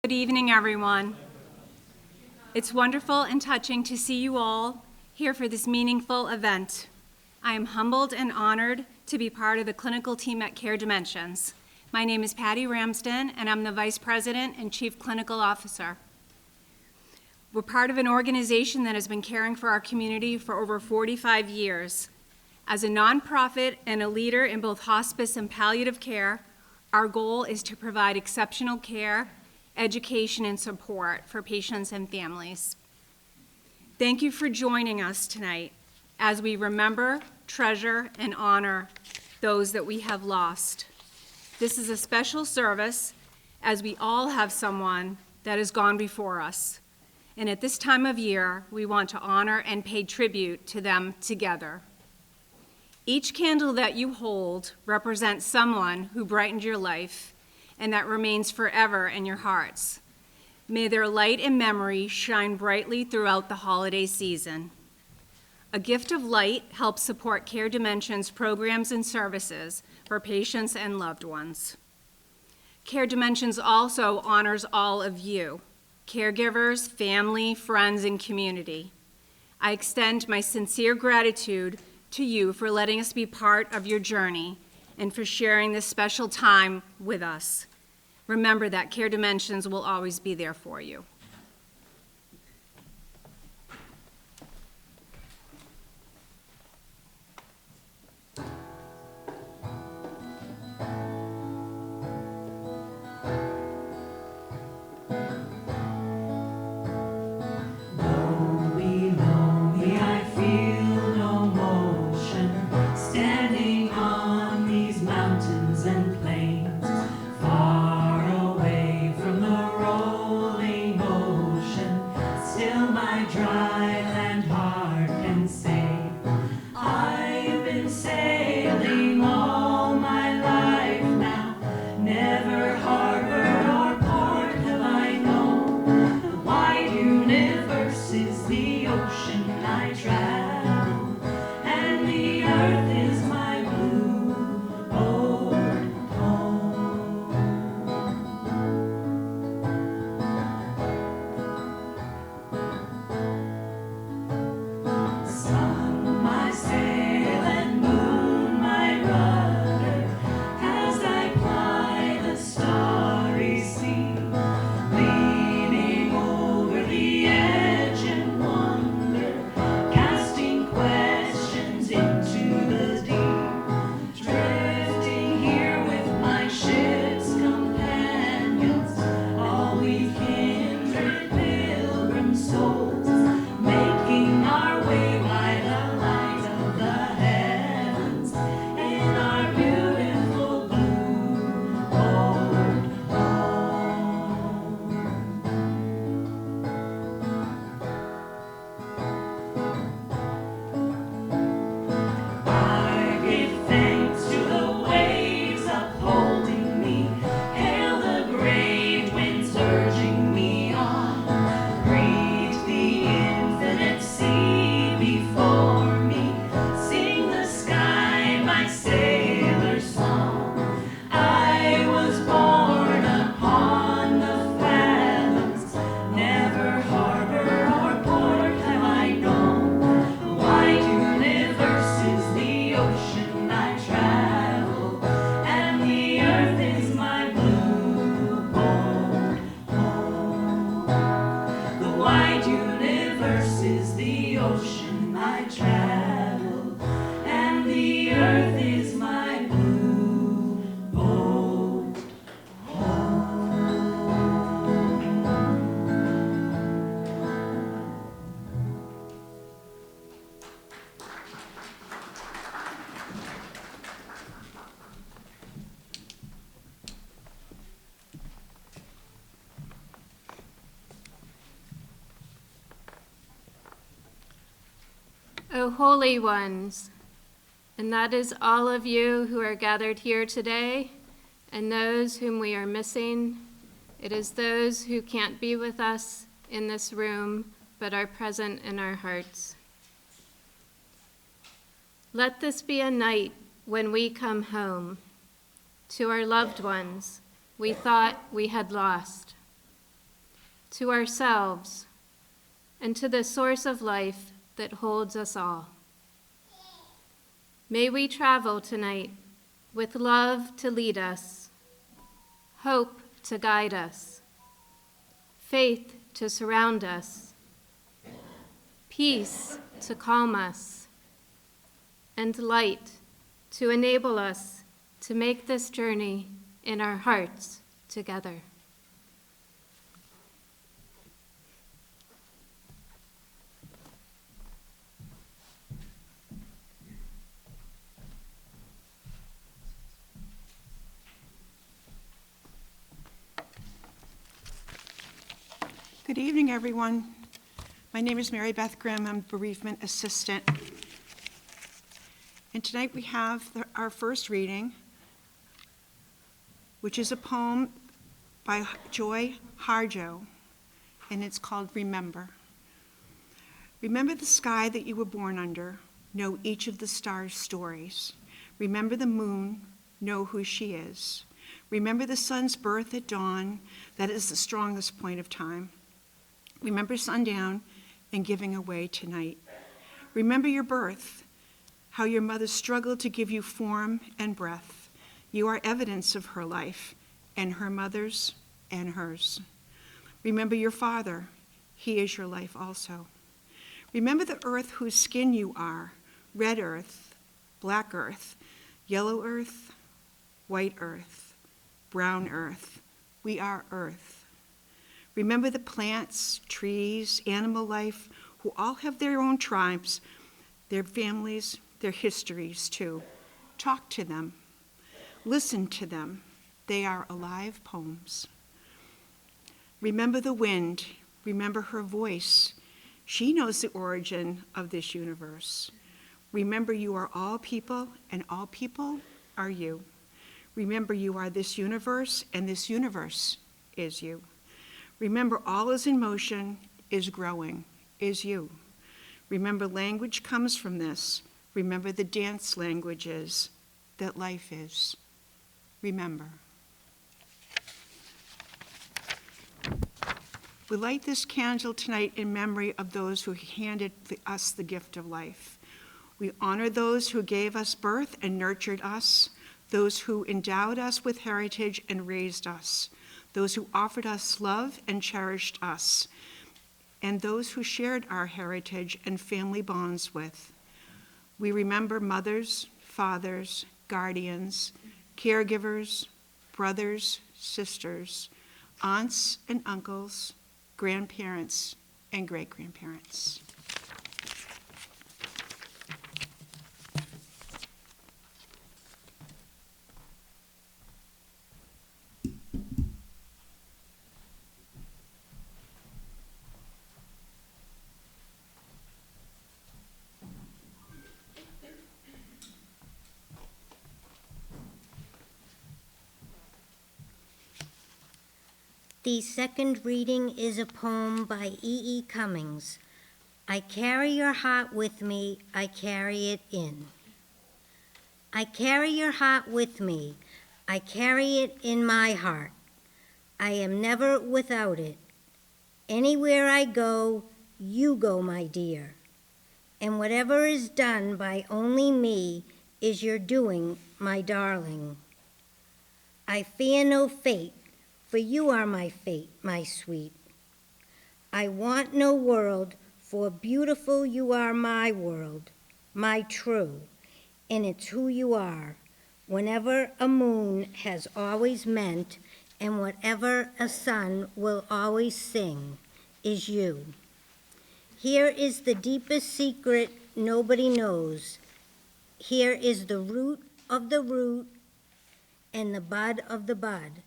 Good evening, everyone. It's wonderful and touching to see you all here for this meaningful event. I am humbled and honored to be part of the clinical team at Care Dimensions. My name is Patty Ramsden, and I'm the Vice President and Chief Clinical Officer. We're part of an organization that has been caring for our community for over 45 years. As a nonprofit and a leader in both hospice and palliative care, our goal is to provide exceptional care, education, and support for patients and families. Thank you for joining us tonight as we remember, treasure, and honor those that we have lost. This is a special service as we all have someone that has gone before us. And at this time of year, we want to honor and pay tribute to them together. Each candle that you hold represents someone who brightened your life and that remains forever in your hearts. May their light and memory shine brightly throughout the holiday season. A gift of light helps support Care Dimensions programs and services for patients and loved ones. Care Dimensions also honors all of you, caregivers, family, friends, and community. I extend my sincere gratitude to you for letting us be part of your journey and for sharing this special time with us. Remember that Care Dimensions will always be there for you. O holy ones, and that is all of you who are gathered here today, and those whom we are missing. It is those who can't be with us in this room, but are present in our hearts. Let this be a night when we come home to our loved ones we thought we had lost. to ourselves, and to the source of life that holds us all. May we travel tonight with love to lead us, hope to guide us, faith to surround us, peace to calm us, and light to enable us to make this journey in our hearts together. Good evening, everyone. My name is Mary Beth Grimm. I'm bereavement assistant. And tonight we have our first reading, which is a poem by Joy Harjo, and it's called Remember. Remember the sky that you were born under, know each of the stars' stories. Remember the moon, know who she is. Remember the sun's birth at dawn, that is the strongest point of time. Remember sundown and giving away tonight. Remember your birth, how your mother struggled to give you form and breath. You are evidence of her life, and her mother's and hers. Remember your father, he is your life also. Remember the earth whose skin you are, red earth, black earth, yellow earth, white earth, brown earth. We are earth. Remember the plants, trees, animal life, who all have their own tribes, their families, their histories too. Talk to them. Listen to them. They are alive poems. Remember the wind. Remember her voice. She knows the origin of this universe. Remember you are all people, and all people are you. Remember you are this universe, and this universe is you. Remember all is in motion, is growing, is you. Remember language comes from this. Remember the dance language is, that life is. Remember. We light this candle tonight in memory of those who handed us the gift of life. We honor those who gave us birth and nurtured us, those who endowed us with heritage and raised us, those who offered us love and cherished us, and those who shared our heritage and family bonds with. We remember mothers, fathers, guardians, caregivers, brothers, sisters, aunts and uncles, grandparents, and great-grandparents. The second reading is a poem by E. Cummings. I carry your heart with me, I carry it in. I carry your heart with me, I carry it in my heart. I am never without it. Anywhere I go, you go, my dear. And whatever is done by only me is your doing, my darling. I fear no fate, for you are my fate, my sweet. I want no world, for beautiful you are my world, my true, and it's who you are. Whenever a moon has always meant, and whatever a sun will always sing, is you. Here is the deepest secret nobody knows. Here is the root of the root, and the bud of the bud,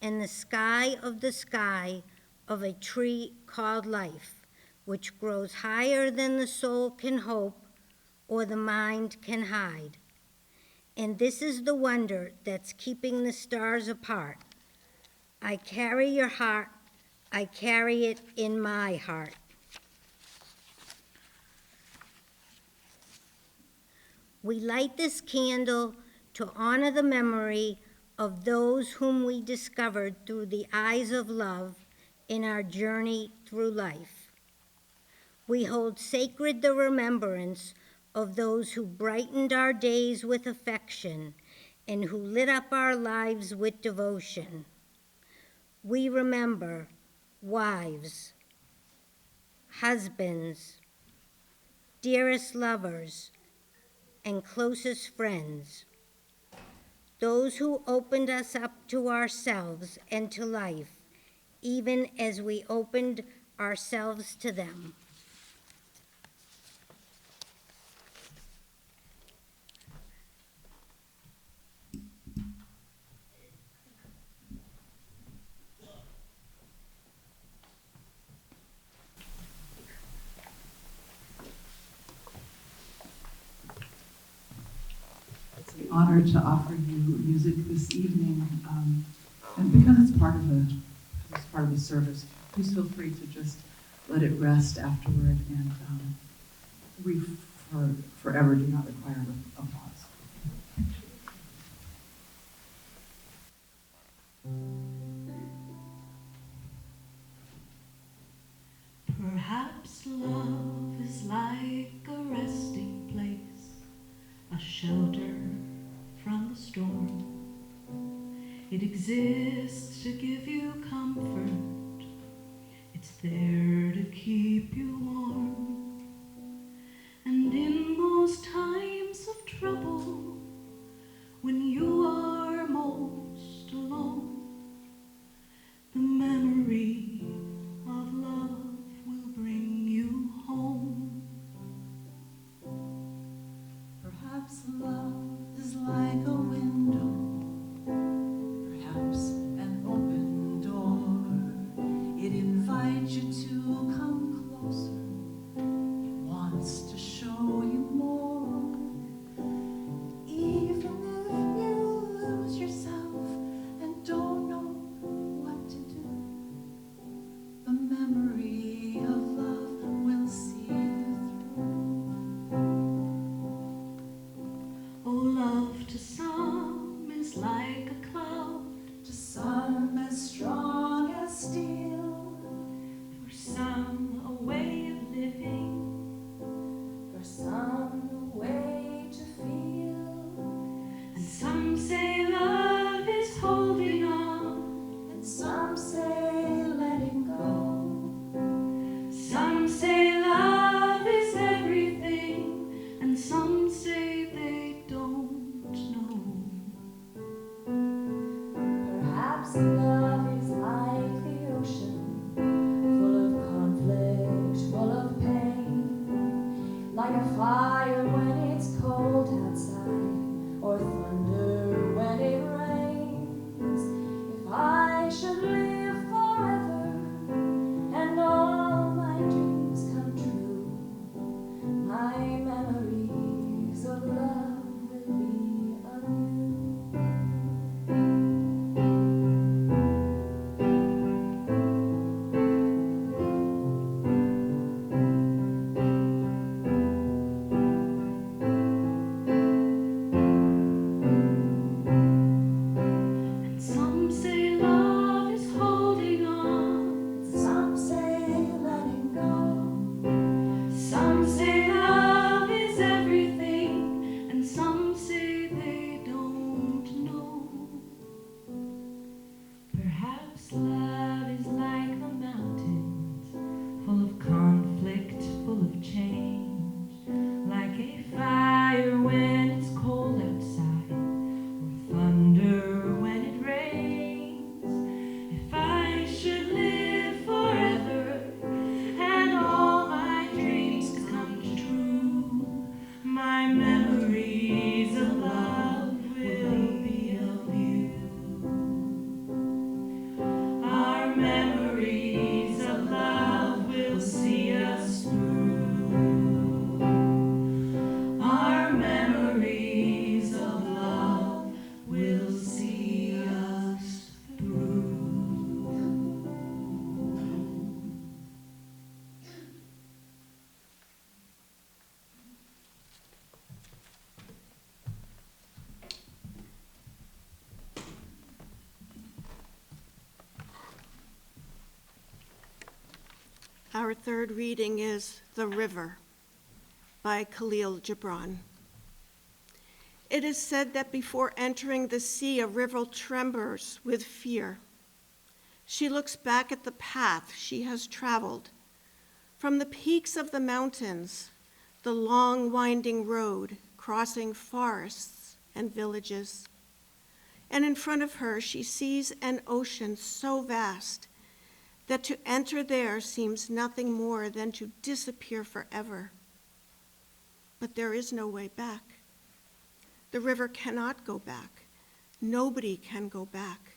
and the sky of a tree called life, which grows higher than the soul can hope or the mind can hide. And this is the wonder that's keeping the stars apart. I carry your heart, I carry it in my heart. We light this candle to honor the memory of those whom we discovered through the eyes of love in our journey through life. We hold sacred the remembrance of those who brightened our days with affection and who lit up our lives with devotion. We remember wives, husbands, dearest lovers, and closest friends, those who opened us up to ourselves and to life, even as we opened ourselves to them. It's an honor to offer you music this evening, and because it's part of the service, please feel free to just let it rest afterward, and we forever do not require applause. Perhaps love is like a resting place, a shelter from the storm. It exists to give you comfort. It's there to keep you warm. And in those times of trouble, when you are most alone, the memory of love will bring you home. Perhaps love is like a window, perhaps an open door. It invites you to come closer. It wants to show you more. Even if you lose yourself and don't know what to do, the memory of love will see you through. Oh, love to some is like a cloud, To some as strong as steel, for some a way of living, for some a way to feel, and some say love is holding on, and some say letting go. some say love is everything, and some say they don't know. Perhaps love is like the ocean, full of conflict, full of pain, like a fire when it's cold outside, or thunder when it rains. If I should live forever and all my dreams come true, my memories of love will be anew. Our third reading is The River by Khalil Gibran. It is said that before entering the sea, a river trembles with fear. She looks back at the path she has traveled. From the peaks of the mountains, the long winding road crossing forests and villages. And in front of her, she sees an ocean so vast that to enter there seems nothing more than to disappear forever. But there is no way back. The river cannot go back. Nobody can go back.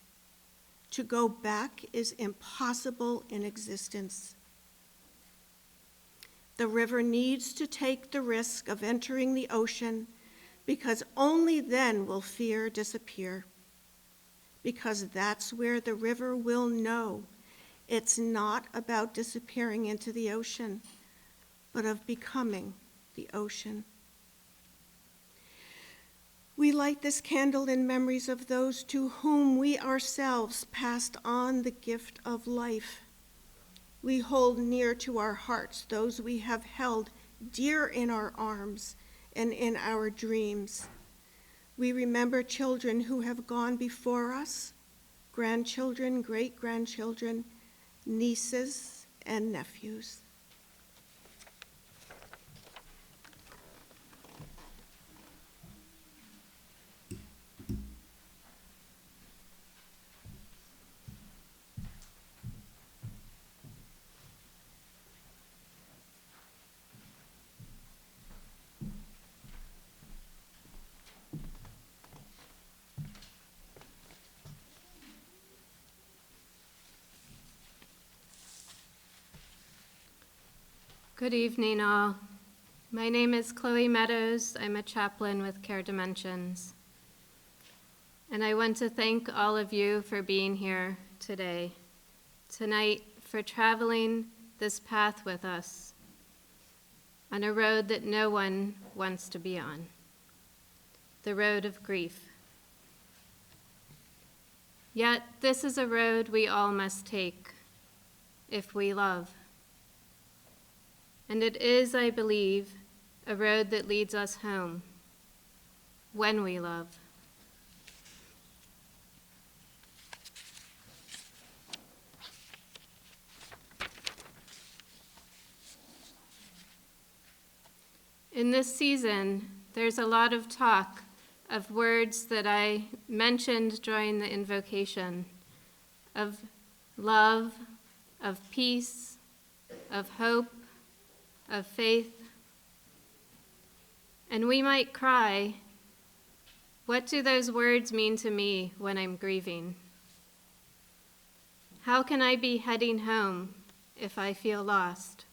To go back is impossible in existence. The river needs to take the risk of entering the ocean because only then will fear disappear. Because that's where the river will know it's not about disappearing into the ocean, but of becoming the ocean. We light this candle in memories of those to whom we ourselves passed on the gift of life. We hold near to our hearts those we have held dear in our arms and in our dreams. We remember children who have gone before us, grandchildren, great-grandchildren, nieces, and nephews. Good evening, all. My name is Chloe Meadows. I'm a chaplain with Care Dimensions. And I want to thank all of you for being here today, tonight, for traveling this path with us on a road that no one wants to be on, the road of grief. Yet this is a road we all must take if we love. And it is, I believe, a road that leads us home when we love. In this season, there's a lot of talk of words that I mentioned during the invocation, of love, of peace, of hope, of faith. And we might cry, what do those words mean to me when I'm grieving? How can I be heading home if I feel lost?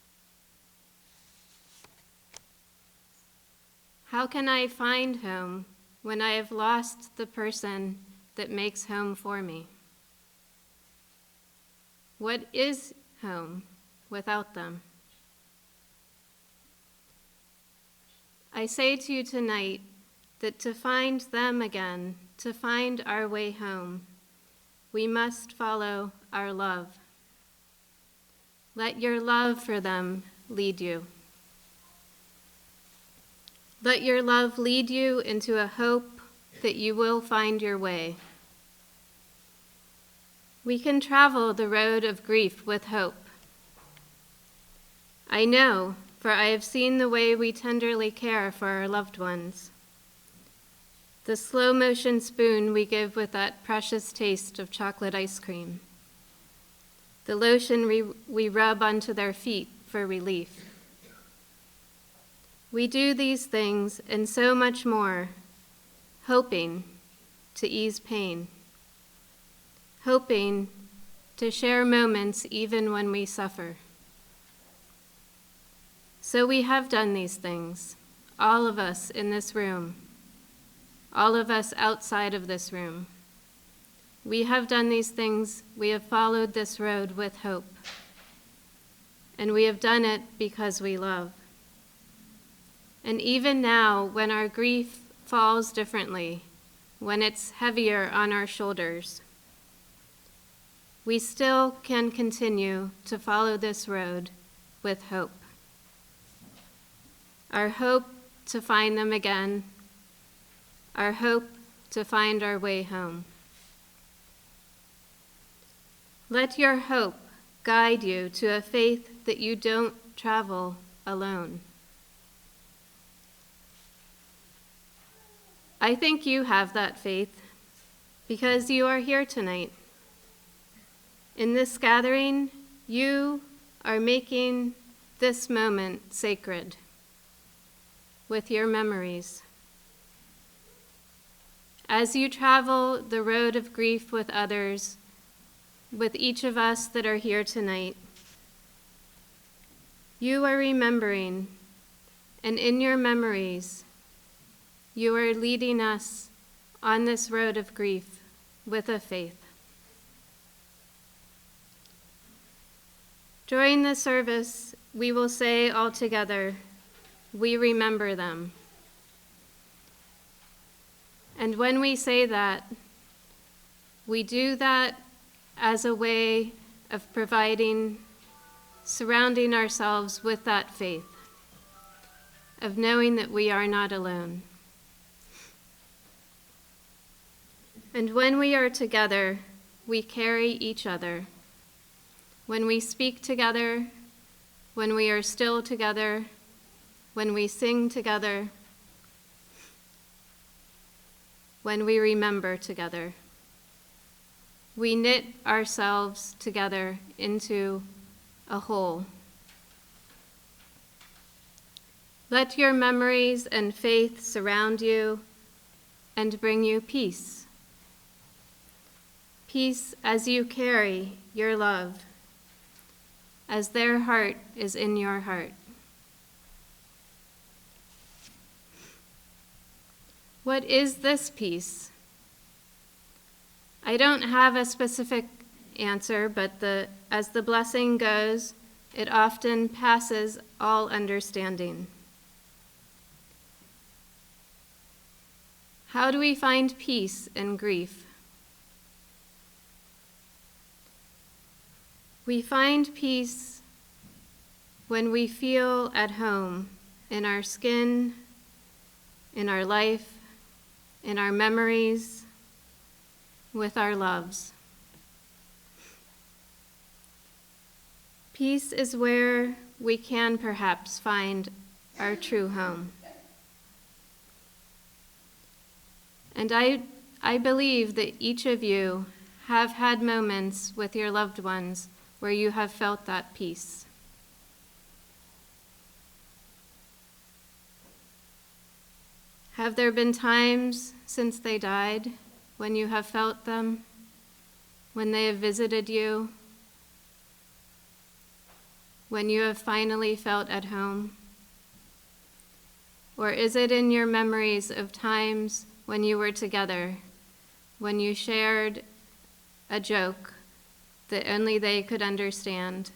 How can I find home when I have lost the person that makes home for me? What is home without them? I say to you tonight that to find them again, to find our way home, we must follow our love. Let your love for them lead you. Let your love lead you into a hope that you will find your way. We can travel the road of grief with hope. I know, for I have seen the way we tenderly care for our loved ones. The slow motion spoon we give with that precious taste of chocolate ice cream. The lotion we rub onto their feet for relief. We do these things and so much more, hoping to ease pain, hoping to share moments even when we suffer. So we have done these things, all of us in this room, all of us outside of this room. We have done these things, we have followed this road with hope, and we have done it because we love. And even now, when our grief falls differently, when it's heavier on our shoulders, we still can continue to follow this road with hope. Our hope to find them again, our hope to find our way home. Let your hope guide you to a faith that you don't travel alone. I think you have that faith because you are here tonight. In this gathering, you are making this moment sacred with your memories. As you travel the road of grief with others, with each of us that are here tonight, you are remembering, and in your memories, you are leading us on this road of grief with a faith. During the service, we will say all together, "We remember them." And when we say that, we do that as a way of surrounding ourselves with that faith, of knowing that we are not alone. And when we are together, we carry each other. When we speak together, when we are still together, when we sing together, when we remember together, we knit ourselves together into a whole. Let your memories and faith surround you and bring you peace. Peace as you carry your love, as their heart is in your heart. What is this peace? I don't have a specific answer, but as the blessing goes, it often passes all understanding. How do we find peace in grief? We find peace when we feel at home in our skin, in our life, in our memories, with our loves. Peace is where we can perhaps find our true home. And I believe that each of you have had moments with your loved ones where you have felt that peace. Have there been times since they died when you have felt them, when they have visited you, when you have finally felt at home? Or is it in your memories of times when you were together, when you shared a joke that only they could understand,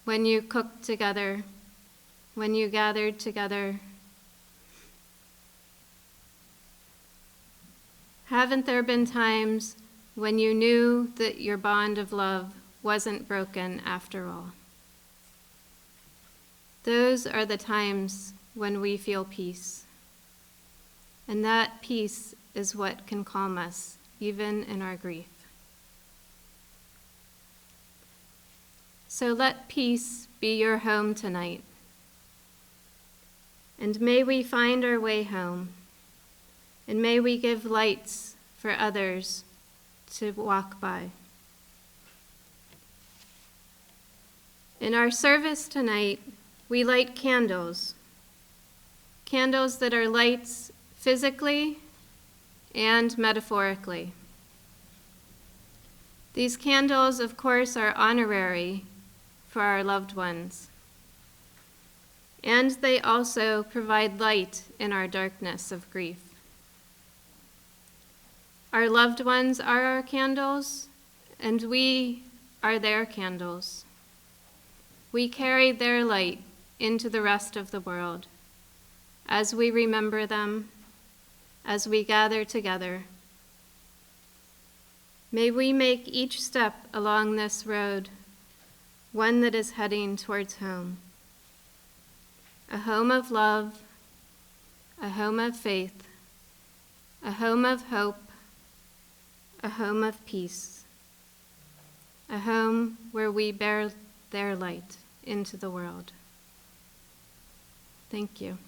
when you cooked together, when you gathered together? Haven't there been times when you knew that your bond of love wasn't broken after all? Those are the times when we feel peace. And that peace is what can calm us, even in our grief. So let peace be your home tonight. And may we find our way home. And may we give lights for others to walk by. In our service tonight, we light candles. Candles that are lights physically and metaphorically. These candles, of course, are honorary for our loved ones. And they also provide light in our darkness of grief. Our loved ones are our candles, and we are their candles. We carry their light into the rest of the world as we remember them, as we gather together. May we make each step along this road one that is heading towards home. A home of love, a home of faith, a home of hope, a home of peace, a home where we bear their light into the world. Thank you.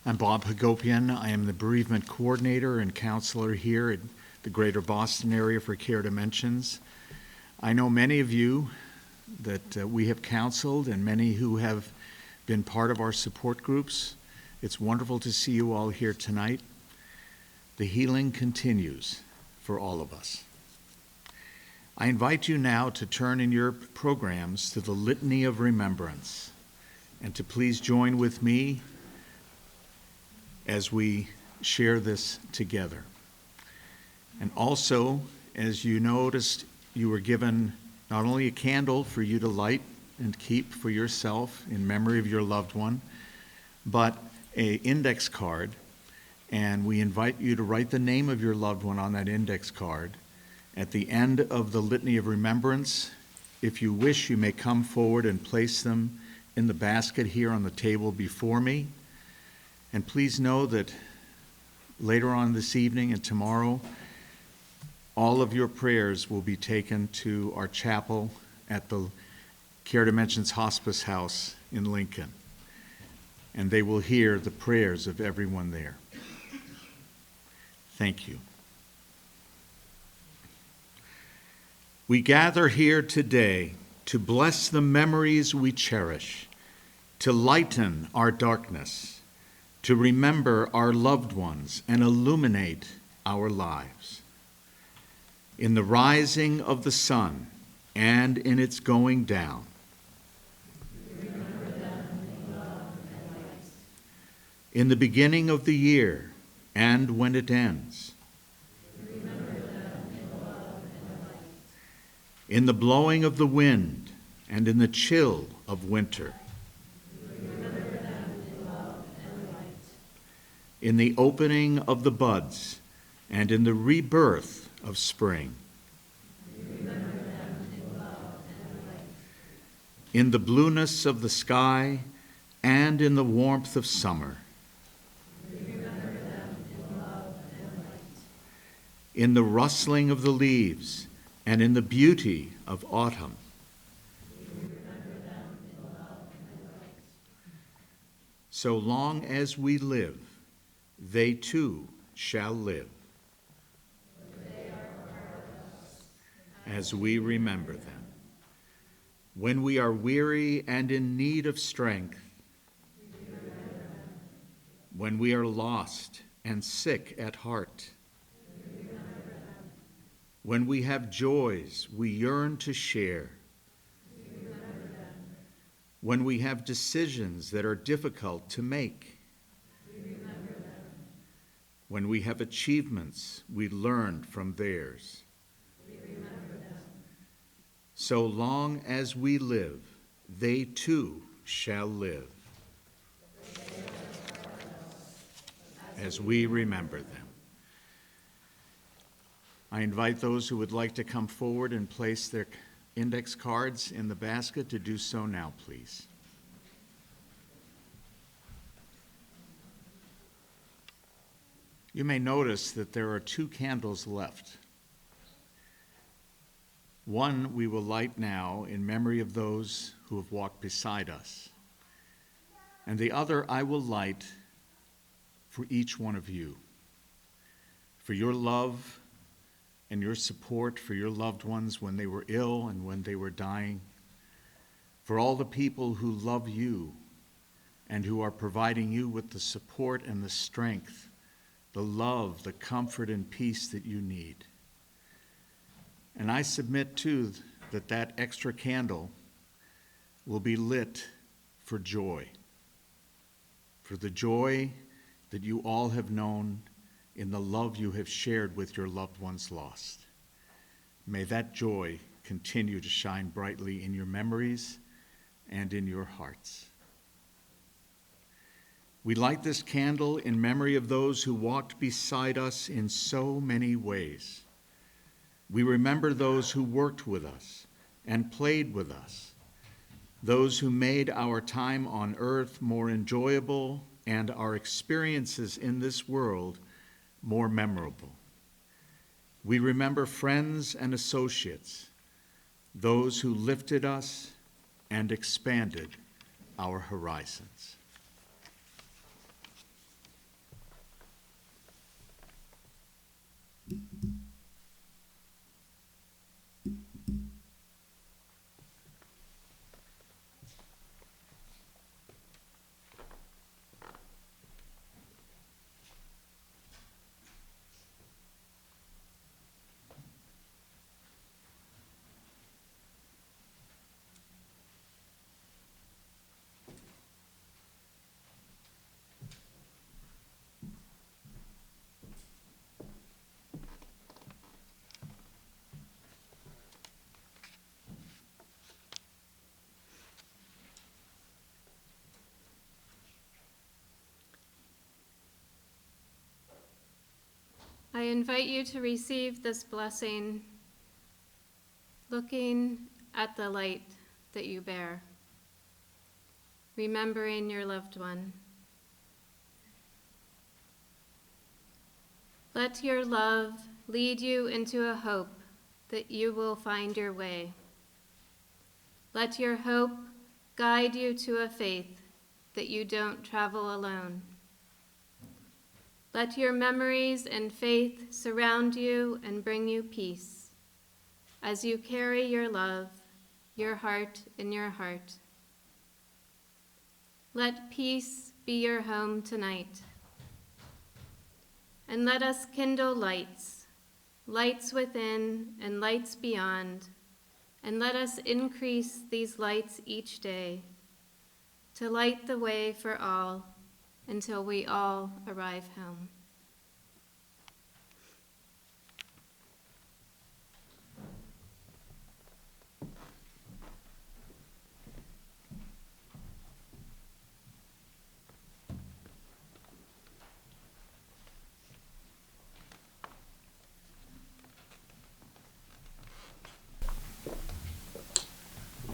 I'm Bob Hagopian. I am the bereavement coordinator and counselor here at the Greater Boston area for Care Dimensions. I know many of you that we have counseled and many who have been part of our support groups. It's wonderful to see you all here tonight. The healing continues for all of us. I invite you now to turn in your programs to the Litany of Remembrance and to please join with me as we share this together. And also, as you noticed, you were given not only a candle for you to light and keep for yourself in memory of your loved one, but an index card. And we invite you to write the name of your loved one on that index card. At the end of the Litany of Remembrance, if you wish, you may come forward and place them in the basket here on the table before me. And please know that later on this evening and tomorrow, all of your prayers will be taken to our chapel at the Care Dimensions Hospice House in Lincoln. And they will hear the prayers of everyone there. Thank you. We gather here today to bless the memories we cherish, to lighten our darkness, to remember our loved ones and illuminate our lives. In the rising of the sun and in its going down, remember them in love and light. In the beginning of the year and when it ends, remember them in love and light. In the blowing of the wind and in the chill of winter, in the opening of the buds and in the rebirth of spring. Remember them in love and light. In the blueness of the sky and in the warmth of summer. Remember them in love and light. In the rustling of the leaves and in the beauty of autumn. Remember them in love and light. So long as we live, they too shall live, they are part of us, as we remember them. When we are weary and in need of strength, remember them. When we are lost and sick at heart, remember them. When we have joys we yearn to share, remember them. When we have decisions that are difficult to make, when we have achievements we learn from theirs. We remember them. So long as we live, they too shall live, as we remember them. I invite those who would like to come forward and place their index cards in the basket to do so now, please. You may notice that there are 2 candles left. One we will light now in memory of those who have walked beside us. And the other I will light for each one of you, for your love and your support for your loved ones when they were ill and when they were dying, for all the people who love you and who are providing you with the support and the strength, the love, the comfort and peace that you need. And I submit too that that extra candle will be lit for joy, for the joy that you all have known in the love you have shared with your loved ones lost. May that joy continue to shine brightly in your memories and in your hearts. We light this candle in memory of those who walked beside us in so many ways. We remember those who worked with us and played with us, those who made our time on earth more enjoyable and our experiences in this world more memorable. We remember friends and associates, those who lifted us and expanded our horizons. I invite you to receive this blessing, looking at the light that you bear, remembering your loved one. Let your love lead you into a hope that you will find your way. Let your hope guide you to a faith that you don't travel alone. Let your memories and faith surround you and bring you peace as you carry your love, your heart in your heart. Let peace be your home tonight. And let us kindle lights, lights within and lights beyond, and let us increase these lights each day to light the way for all until we all arrive home.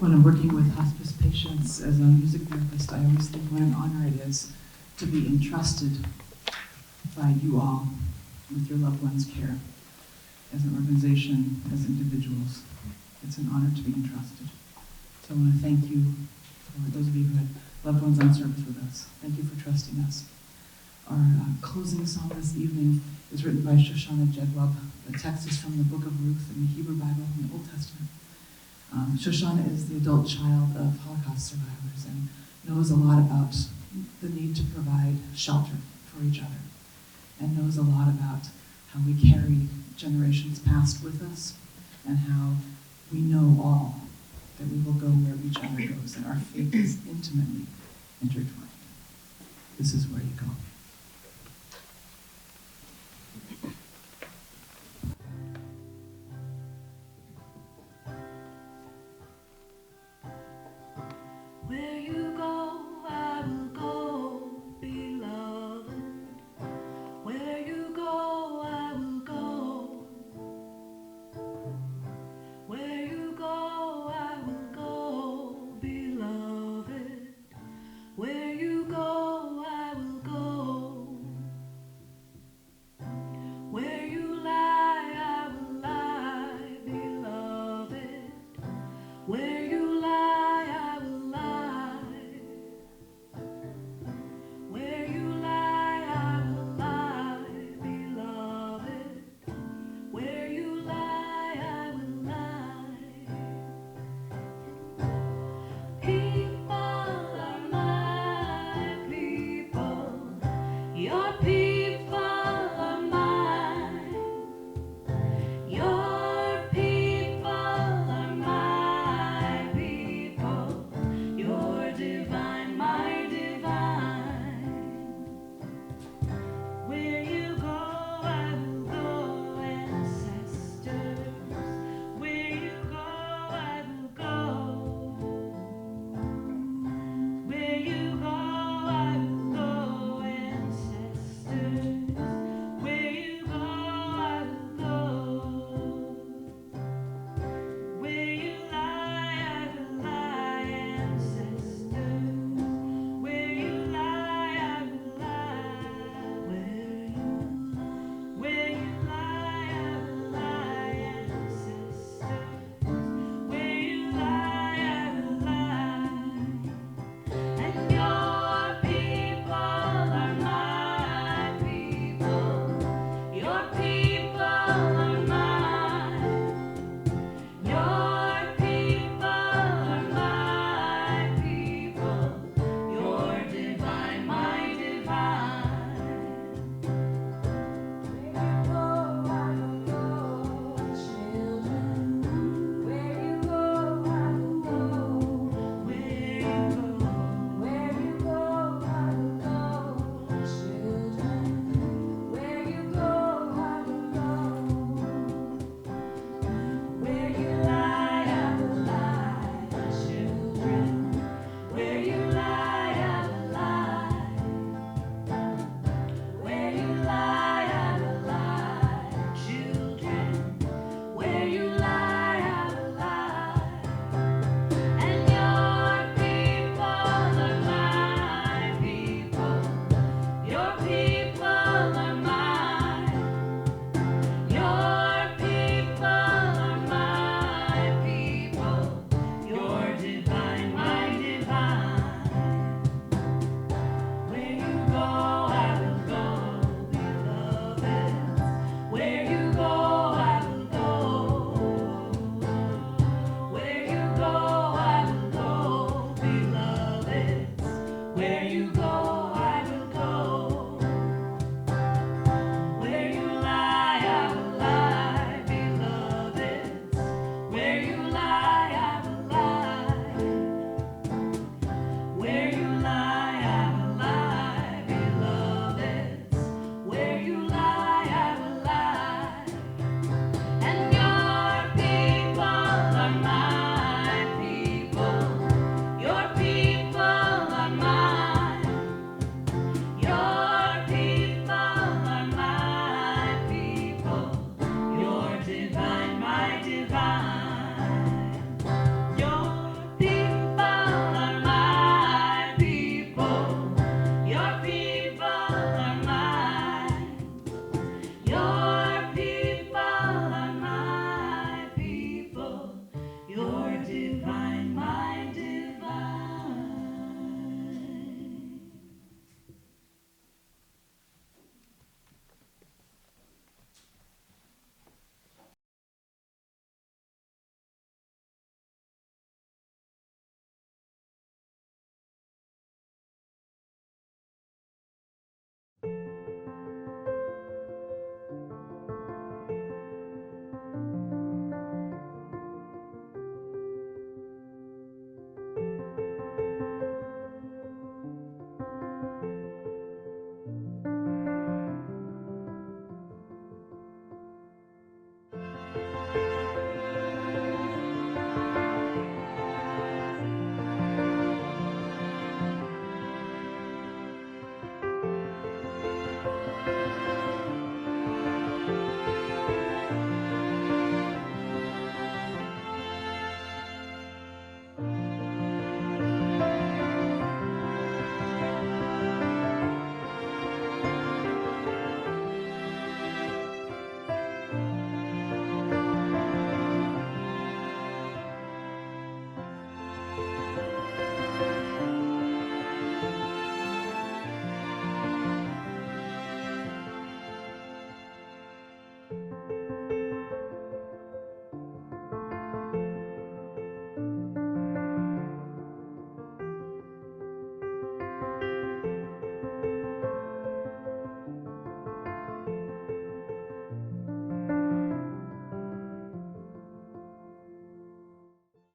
When I'm working with hospice patients as a music therapist, I always think what an honor it is to be entrusted by you all with your loved one's care as an organization, as individuals. It's an honor to be entrusted. So I want to thank you for those of you who had loved ones on service with us. Thank you for trusting us. Our closing song this evening is written by Shoshana Jedwab. The text is from the book of Ruth in the Hebrew Bible in the Old Testament. Shoshana is the adult child of Holocaust survivors and knows a lot about the need to provide shelter for each other, and knows a lot about how we carry generations past with us and how we know all that we will go where each other goes, and our faith is intimately intertwined. This is where you go.